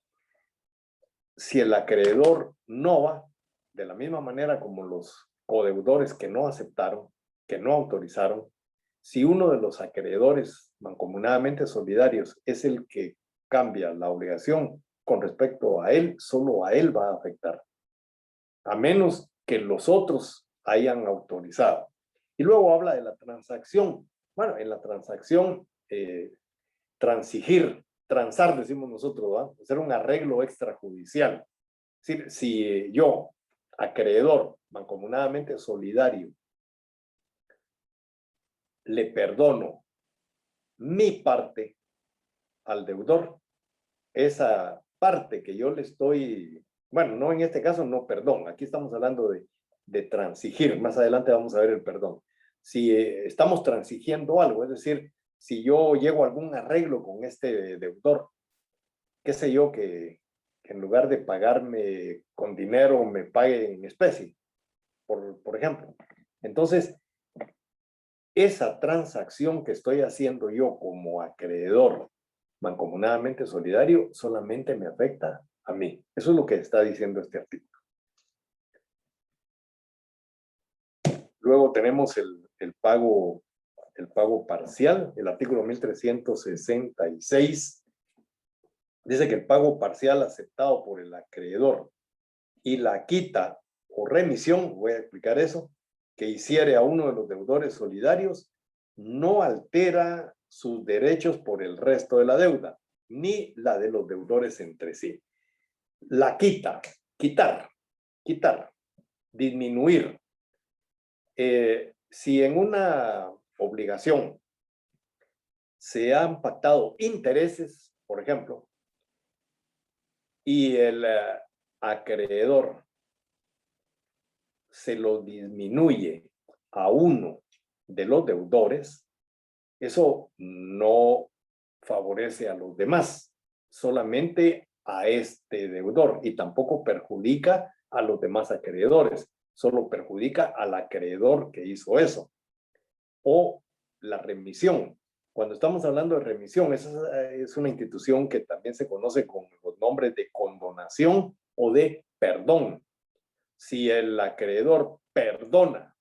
Si el acreedor nova, de la misma manera como los codeudores que no aceptaron, que no autorizaron, si uno de los acreedores mancomunadamente solidarios es el que cambia la obligación con respecto a él, solo a él va a afectar, a menos que los otros hayan autorizado. Y luego habla de la transacción. Bueno, en la transacción, transigir, transar, decimos nosotros, ¿verdad? Hacer un arreglo extrajudicial. Es decir, si yo, acreedor mancomunadamente solidario, le perdono mi parte al deudor, esa parte que yo le estoy, bueno, no en este caso, no perdón, aquí estamos hablando de de transigir. Más adelante vamos a ver el perdón. Si estamos transigiendo algo, es decir, si yo llego a algún arreglo con este deudor, qué sé yo, que en lugar de pagarme con dinero me pague en especie, por ejemplo. Entonces, esa transacción que estoy haciendo yo como acreedor mancomunadamente solidario solamente me afecta a mí. Eso es lo que está diciendo este artículo. Luego tenemos el pago parcial, el artículo 1366. Dice que el pago parcial aceptado por el acreedor y la quita o remisión, voy a explicar eso, que hiciere a uno de los deudores solidarios, no altera sus derechos por el resto de la deuda, ni la de los deudores entre sí. La quita, quitar, disminuir. Si en una obligación se han pactado intereses, por ejemplo, y el acreedor se lo disminuye a uno de los deudores, eso no favorece a los demás, solamente a este deudor, y tampoco perjudica a los demás acreedores, solo perjudica al acreedor que hizo eso. O la remisión. Cuando estamos hablando de remisión, esa es una institución que también se conoce con los nombres de condonación o de perdón. Si el acreedor perdona,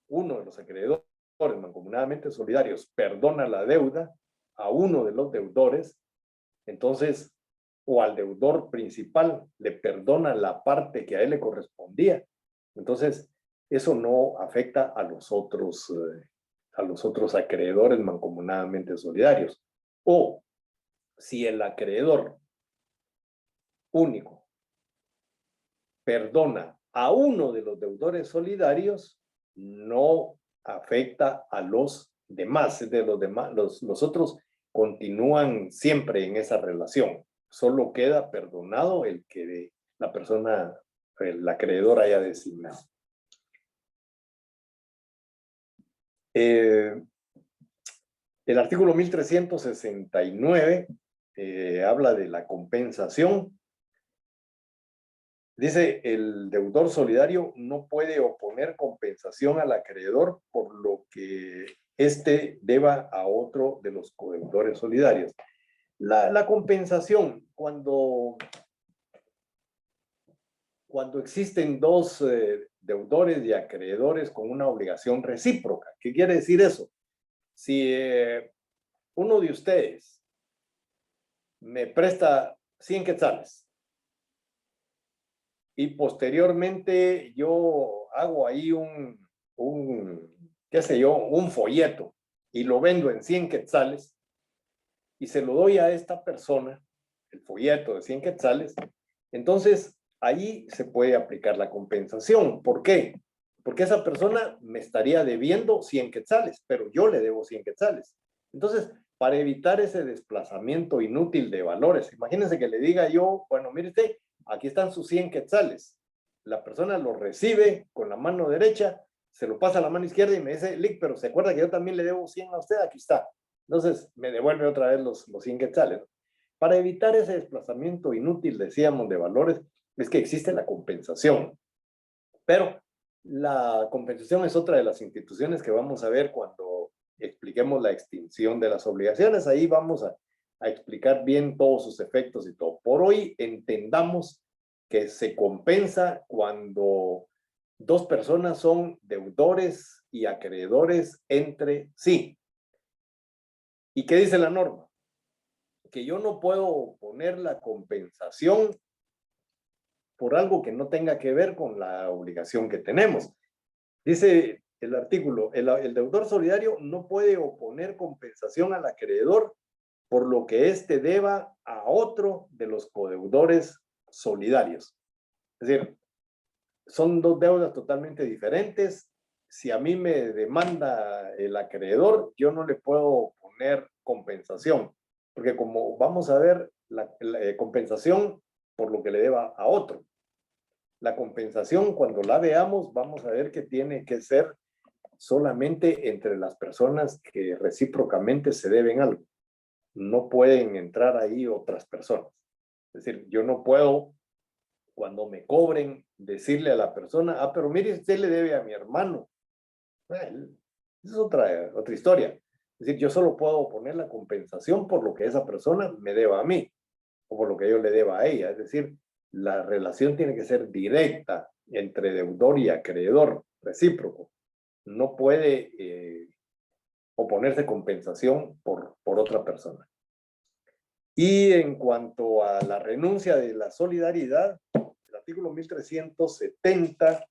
uno de los acreedores mancomunadamente solidarios perdona la deuda a uno de los deudores, entonces, o al deudor principal le perdona la parte que a él le correspondía, entonces eso no afecta a los otros acreedores mancomunadamente solidarios. O si el acreedor único perdona a uno de los deudores solidarios, no afecta a los demás. De los demás, los otros continúan siempre en esa relación. Solo queda perdonado el que la persona, el acreedor haya designado. El artículo 1369 habla de la compensación. Dice, el deudor solidario no puede oponer compensación al acreedor por lo que éste deba a otro de los codeudores solidarios. La compensación, cuando existen dos deudores y acreedores con una obligación recíproca. ¿Qué quiere decir eso? Si uno de ustedes me presta 100 quetzales, y posteriormente yo hago ahí qué sé yo, un folleto y lo vendo en 100 quetzales y se lo doy a esta persona, el folleto de 100 quetzales, entonces ahí se puede aplicar la compensación. ¿Por qué? Porque esa persona me estaría debiendo 100 quetzales, pero yo le debo 100 quetzales. Entonces, para evitar ese desplazamiento inútil de valores, imagínense que le diga yo, bueno, mire usted, aquí están sus 100 quetzales. La persona lo recibe con la mano derecha, se lo pasa a la mano izquierda y me dice, Lick, pero se acuerda que yo también le debo 100 a usted, aquí está. Entonces me devuelve otra vez los 100 quetzales. Para evitar ese desplazamiento inútil, decíamos, de valores, es que existe la compensación. Pero la compensación es otra de las instituciones que vamos a ver cuando expliquemos la extinción de las obligaciones. Ahí vamos a explicar bien todos sus efectos y todo. Por hoy entendamos que se compensa cuando dos personas son deudores y acreedores entre sí. ¿Y qué dice la norma? Que yo no puedo poner la compensación por algo que no tenga que ver con la obligación que tenemos. Dice el artículo, el deudor solidario no puede oponer compensación al acreedor por lo que éste deba a otro de los codeudores solidarios. Es decir, son dos deudas totalmente diferentes. Si a mí me demanda el acreedor, yo no le puedo poner compensación, porque como vamos a ver, la compensación por lo que le deba a otro. La compensación, cuando la veamos, vamos a ver que tiene que ser solamente entre las personas que recíprocamente se deben algo. No pueden entrar ahí otras personas. Es decir, yo no puedo, cuando me cobren, decirle a la persona, ah, pero mire, usted le debe a mi hermano. Esa es otra historia. Es decir, yo solo puedo poner la compensación por lo que esa persona me deba a mí, o por lo que yo le deba a ella. Es decir, la relación tiene que ser directa entre deudor y acreedor, recíproco. No puede oponerse compensación por otra persona. Y en cuanto a la renuncia de la solidaridad, el artículo 1370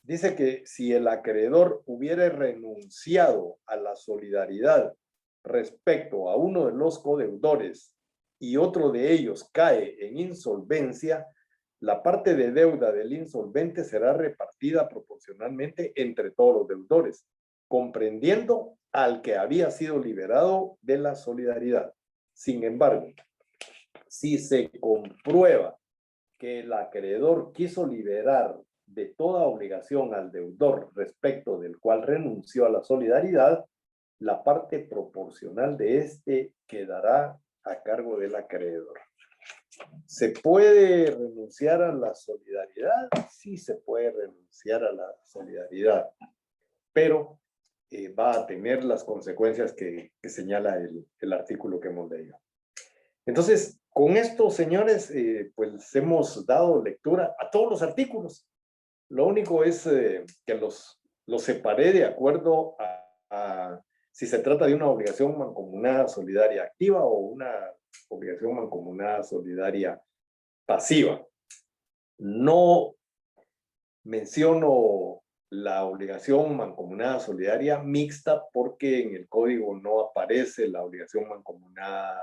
dice que si el acreedor hubiera renunciado a la solidaridad respecto a uno de los codeudores y otro de ellos cae en insolvencia, la parte de deuda del insolvente será repartida proporcionalmente entre todos los deudores, comprendiendo al que había sido liberado de la solidaridad. Sin embargo, si se comprueba que el acreedor quiso liberar de toda obligación al deudor respecto del cual renunció a la solidaridad, la parte proporcional de este quedará a cargo del acreedor. ¿Se puede renunciar a la solidaridad? Sí, se puede renunciar a la solidaridad, pero va a tener las consecuencias que señala el artículo que hemos leído. Entonces, con esto, señores, pues hemos dado lectura a todos los artículos. Lo único es que los separé de acuerdo a si se trata de una obligación mancomunada solidaria activa o una obligación mancomunada solidaria pasiva. No menciono la obligación mancomunada solidaria mixta porque en el código no aparece la obligación mancomunada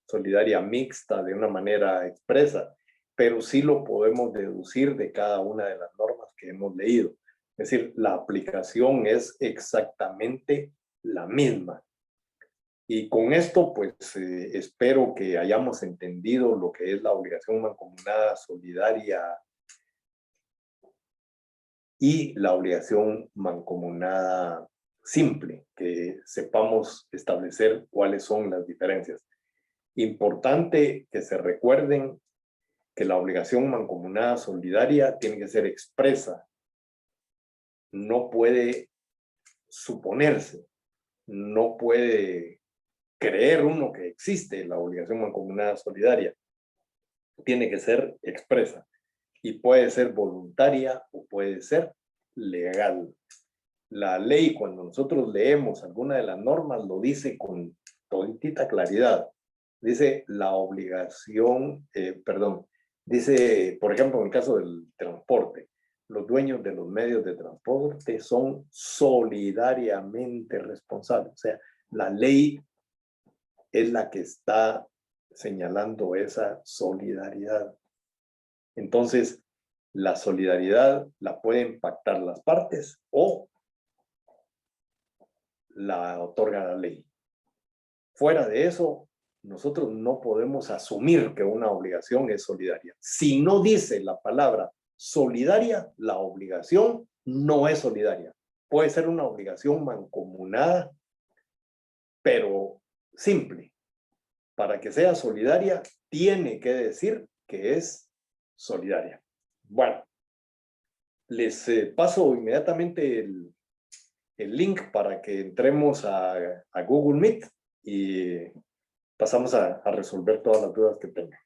solidaria mixta de una manera expresa, pero sí lo podemos deducir de cada una de las normas que hemos leído. Es decir, la aplicación es exactamente la misma. Y con esto, pues, espero que hayamos entendido lo que es la obligación mancomunada solidaria y la obligación mancomunada simple, que sepamos establecer cuáles son las diferencias. Importante que se recuerden que la obligación mancomunada solidaria tiene que ser expresa, no puede suponerse, no puede creer uno que existe la obligación mancomunada solidaria, tiene que ser expresa y puede ser voluntaria o puede ser legal. La ley, cuando nosotros leemos alguna de las normas, lo dice con toditita claridad. Dice la obligación, dice, por ejemplo, en el caso del transporte, los dueños de los medios de transporte son solidariamente responsables. O sea, la ley es la que está señalando esa solidaridad. Entonces, la solidaridad la pueden pactar las partes o la otorga la ley. Fuera de eso, nosotros no podemos asumir que una obligación es solidaria. Si no dice la palabra solidaria, la obligación no es solidaria. Puede ser una obligación mancomunada, pero simple. Para que sea solidaria, tiene que decir que es solidaria. Bueno, les paso inmediatamente el link para que entremos a Google Meet y pasamos a resolver todas las dudas que tengan.